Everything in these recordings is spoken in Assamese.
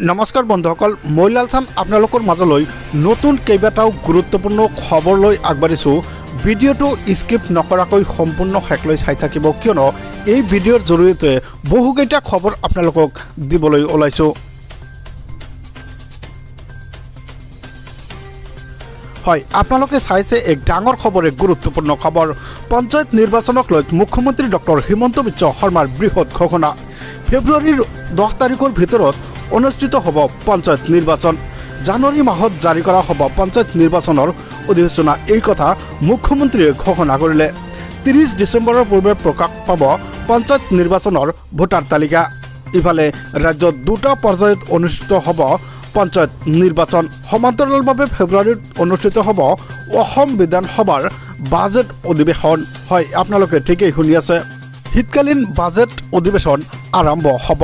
নমস্কাৰ বন্ধুসকল, মই লালচান আপোনালোকৰ মাজলৈ নতুন কেইবাটাও গুৰুত্বপূৰ্ণ খবৰ লৈ আগবাঢ়িছোঁ। ভিডিঅ'টো স্কিপ নকৰাকৈ সম্পূৰ্ণ শেষলৈ চাই থাকিব, কিয়নো এই ভিডিঅ'ৰ জৰিয়তে বহুকেইটা খবৰ আপোনালোকক দিবলৈ ওলাইছোঁ। হয়, আপোনালোকে চাইছে এক ডাঙৰ খবৰ, এক গুৰুত্বপূৰ্ণ খবৰ। পঞ্চায়ত নিৰ্বাচনক লৈ মুখ্যমন্ত্ৰী ডক্টৰ হিমন্ত বিশ্ব শৰ্মাৰ বৃহৎ ঘোষণা। ফেব্ৰুৱাৰীৰ 10 তাৰিখৰ ভিতৰত অনুষ্ঠিত হ'ব পঞ্চায়ত নিৰ্বাচন। জানুৱাৰী মাহত জাৰি কৰা হ'ব পঞ্চায়ত নিৰ্বাচনৰ অধিসূচনা। এই কথা মুখ্যমন্ত্ৰীয়ে ঘোষণা কৰিলে। 30 ডিচেম্বৰৰ পূৰ্বে প্ৰকাশ পাব পঞ্চায়ত নিৰ্বাচনৰ ভোটাৰ তালিকা। ইফালে ৰাজ্যত দুটা পৰ্যায়ত অনুষ্ঠিত হ'ব পঞ্চায়ত নিৰ্বাচন। সমান্তৰালভাৱে ফেব্ৰুৱাৰীত অনুষ্ঠিত হ'ব অসম বিধানসভাৰ বাজেট অধিৱেশন। হয়, আপোনালোকে ঠিকেই শুনি আছে, শীতকালীন বাজেট অধিৱেশন আৰম্ভ হ'ব।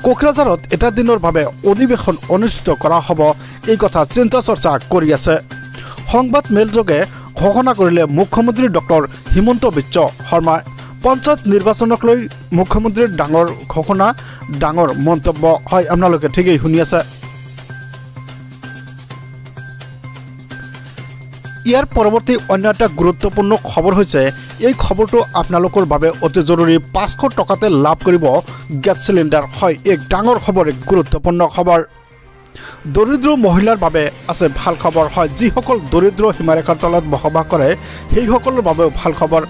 কোকৰাঝাৰত এটা দিনৰ বাবে অধিৱেশন অনুষ্ঠিত কৰা হ'ব, এই কথা চিন্তা চৰ্চা কৰি আছে। সংবাদ মেলযোগে ঘোষণা কৰিলে মুখ্যমন্ত্ৰী ডক্টৰ হিমন্ত বিশ্ব শৰ্মাই। পঞ্চায়ত নিৰ্বাচনক লৈ মুখ্যমন্ত্ৰীৰ ডাঙৰ ঘোষণা, ডাঙৰ মন্তব্য। হয়, আপোনালোকে ঠিকেই শুনি আছে। ইয়াৰ পৰৱৰ্তী অন্য এটা গুৰুত্বপূৰ্ণ খবৰ হৈছে, এই খবৰটো আপোনালোকৰ বাবে অতি জৰুৰী। 500 টকাতে লাভ কৰিব গেছ চিলিণ্ডাৰ। হয়, এক ডাঙৰ খবৰ, এক গুৰুত্বপূৰ্ণ খবৰ। দৰিদ্ৰ মহিলাৰ বাবে আছে ভাল খবৰ। হয়, যিসকল দৰিদ্ৰ সীমাৰেখাৰ তলত বসবাস কৰে সেইসকলৰ বাবেও ভাল খবৰ।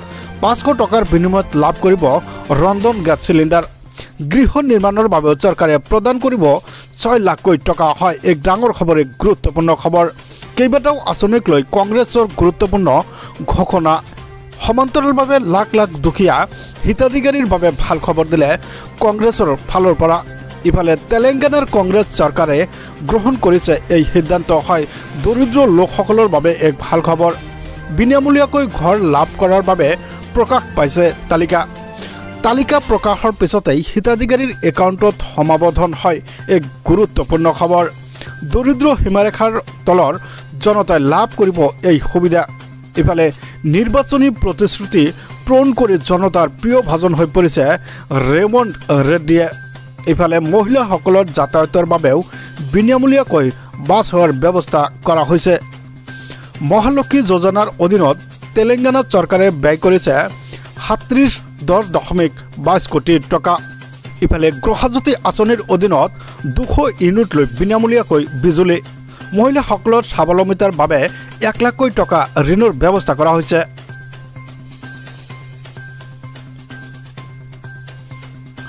500 টকাৰ বিনিময়ত লাভ কৰিব ৰন্ধন গেছ চিলিণ্ডাৰ। গৃহ নিৰ্মাণৰ বাবেও চৰকাৰে প্ৰদান কৰিব 6 লাখকৈ টকা। হয়, এক ডাঙৰ খবৰ, এক গুৰুত্বপূৰ্ণ খবৰ। কেইবাটাও আঁচনিক লৈ কংগ্ৰেছৰ গুৰুত্বপূৰ্ণ ঘোষণা। সমান্তৰালভাৱে লাখ লাখ দুখীয়া হিতাধিকাৰীৰ বাবে ভাল খবৰ দিলে কংগ্ৰেছৰ ফালৰ পৰা। ইফালে তেলেংগানাৰ কংগ্ৰেছ চৰকাৰে গ্ৰহণ কৰিছে এই সিদ্ধান্ত। হয়, দৰিদ্ৰ লোকসকলৰ বাবে এক ভাল খবৰ। বিনামূলীয়াকৈ ঘৰ লাভ কৰাৰ বাবে প্ৰকাশ পাইছে তালিকা প্ৰকাশৰ পিছতেই হিতাধিকাৰীৰ একাউণ্টত সমাবোধন। হয়, এক গুৰুত্বপূৰ্ণ খবৰ। দৰিদ্ৰ সীমাৰেখাৰ তলৰ জনতাই লাভ কৰিব এই সুবিধা। ইফালে নিৰ্বাচনী প্ৰতিশ্ৰুতি পূৰণ কৰি জনতাৰ প্ৰিয় ভাজন হৈ পৰিছে ৰেমণ্ড ৰেড্ডীয়ে। ইফালে মহিলাসকলৰ যাতায়াতৰ বাবেও বিনামূলীয়াকৈ বাছ সেৱাৰ ব্যৱস্থা কৰা হৈছে। মহালক্ষ্মী যোজনাৰ অধীনত তেলেংগানা চৰকাৰে ব্যয় কৰিছে 37.10 কোটি টকা। ইফালে গৃহজ্যোতি আঁচনিৰ অধীনত 200 ইউনিট লৈ বিনামূলীয়াকৈ বিজুলী। মহিলাসকলৰ স্বাৱলম্বিতাৰ বাবে 1 লাখকৈ টকা ঋণৰ ব্যৱস্থা কৰা হৈছে।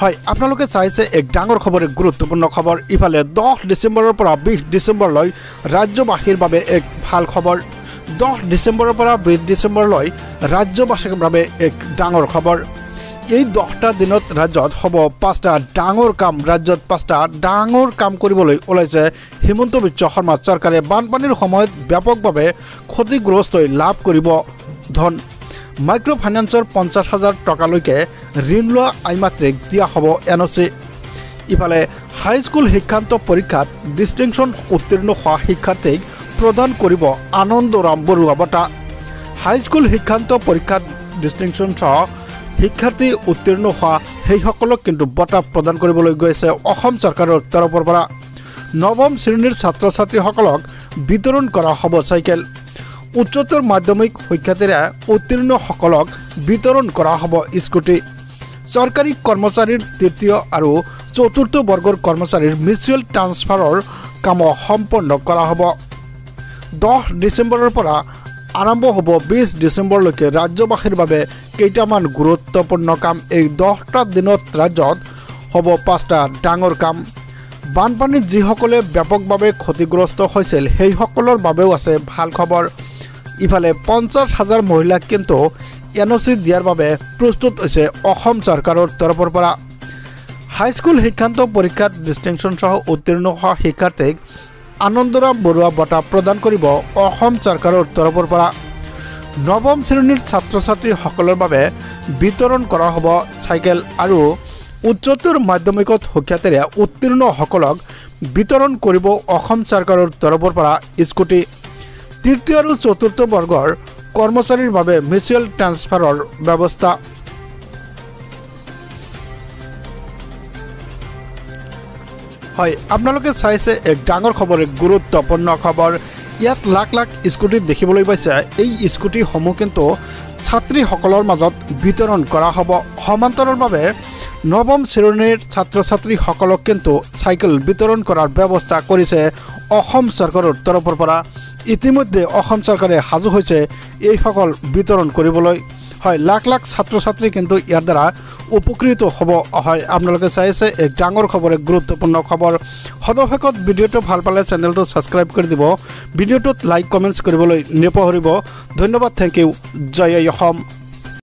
হয়, আপোনালোকে চাইছে এক ডাঙৰ খবৰ, এক গুৰুত্বপূৰ্ণ খবৰ। ইফালে 10 ডিচেম্বৰৰ পৰা 20 ডিচেম্বৰলৈ ৰাজ্যবাসীৰ বাবে এক ভাল খবৰ। 10 ডিচেম্বৰৰ পৰা 20 ডিচেম্বৰলৈ ৰাজ্যবাসীৰ বাবে এক ডাঙৰ খবৰ। এই 10টা দিনত ৰাজ্যত হ'ব 5টা ডাঙৰ কাম। ৰাজ্যত 5টা ডাঙৰ কাম কৰিবলৈ ওলাইছে হিমন্ত বিশ্ব শৰ্মা চৰকাৰে। বানপানীৰ সময়ত ব্যাপকভাৱে ক্ষতিগ্ৰস্তই লাভ কৰিব ধন। মাইক্ৰ' ফাইনেন্সৰ 50,000 টকালৈকে ঋণ লোৱা আইমাত্ৰিক দিয়া হ'ব NOC। ইফালে হাইস্কুল শিক্ষান্ত পৰীক্ষাত ডিষ্টিংশ্যন উত্তীৰ্ণ হোৱা শিক্ষাৰ্থীক প্ৰদান কৰিব আনন্দৰাম বৰুৱা বঁটা। হাইস্কুল শিক্ষান্ত পৰীক্ষাত ডিষ্টিংশ্যন সহ শিক্ষাৰ্থী উত্তীৰ্ণ হোৱা সেইসকলক কিন্তু বঁটা প্ৰদান কৰিবলৈ গৈছে অসম চৰকাৰৰ তৰফৰ পৰা। নৱম শ্ৰেণীৰ ছাত্ৰ ছাত্ৰীসকলক বিতৰণ কৰা হ'ব চাইকেল। উচ্চতৰ মাধ্যমিক শিক্ষাৰ্থীৰে উত্তীৰ্ণসকলক বিতৰণ কৰা হ'ব স্কুটি। চৰকাৰী কৰ্মচাৰীৰ 3য় আৰু 4ৰ্থ বৰ্গৰ কৰ্মচাৰীৰ মিউচুৱেল ট্ৰান্সফাৰৰ কাম সম্পন্ন কৰা হ'ব। 10 ডিচেম্বৰৰ পৰা আৰম্ভ হ'ব 20 ডিচেম্বৰলৈকে ৰাজ্যবাসীৰ বাবে কেইটামান গুৰুত্বপূৰ্ণ কাম। এই 10টা দিনত ৰাজ্যত হ'ব 5টা ডাঙৰ কাম। বানপানীত যিসকলে ব্যাপকভাৱে ক্ষতিগ্ৰস্ত হৈছিল সেইসকলৰ বাবেও আছে ভাল খবৰ। ইফালে 50,000 মহিলাক কিন্তু NOC দিয়াৰ বাবে প্ৰস্তুত হৈছে অসম চৰকাৰৰ তৰফৰ পৰা। হাইস্কুল শিক্ষান্ত পৰীক্ষাত ডিষ্টিংশ্যন সহ উত্তীৰ্ণ হোৱা শিক্ষাৰ্থীক আনন্দৰাম বৰুৱা বঁটা প্ৰদান কৰিব অসম চৰকাৰৰ তৰফৰ পৰা। নৱম শ্ৰেণীৰ ছাত্ৰ ছাত্ৰীসকলৰ বাবে বিতৰণ কৰা হ'ব চাইকেল আৰু উচ্চতৰ মাধ্যমিকত শিক্ষাৰ্থীৰে উত্তীৰ্ণসকলক বিতৰণ কৰিব অসম চৰকাৰৰ তৰফৰ পৰা স্কুটি। 3য় আৰু 4ৰ্থ বৰ্গৰ কৰ্মচাৰীৰ বাবে মিউচুৱেল ট্ৰান্সফাৰৰ ব্যৱস্থা। হয় আপোনালোকে চাইছে এক ডাঙৰ খবৰ এক গুৰুত্বপূৰ্ণ খবৰ ইয়াত লাখ লাখ স্কুটি দেখিবলৈ পাইছে এই স্কুটিসমূহ কিন্তু ছাত্ৰীসকলৰ মাজত বিতৰণ কৰা হ'ব সমান্তৰালভাৱে নৱম শ্ৰেণীৰ ছাত্ৰ ছাত্ৰীসকলক কিন্তু চাইকেল বিতৰণ কৰাৰ ব্যৱস্থা কৰিছে অসম চৰকাৰৰ তৰফৰ পৰা ইতিমধ্যে অসম চৰকাৰে সাজু হৈছে এইসকল বিতৰণ কৰিবলৈ হয় লাখ লাখ ছাত্ৰ ছাত্ৰী কিন্তু ইয়াৰ দ্বাৰা উপকৃত হ'ব হয় আপোনালোকে চাইছে এক ডাঙৰ খবৰ এক গুৰুত্বপূৰ্ণ খবৰ সদশেষত ভিডিঅ'টো ভাল পালে চেনেলটো ছাবস্ক্ৰাইব কৰি দিব ভিডিঅ'টোত লাইক কমেণ্টছ কৰিবলৈ নেপাহৰিব ধন্যবাদ থেংক ইউ জয় অসম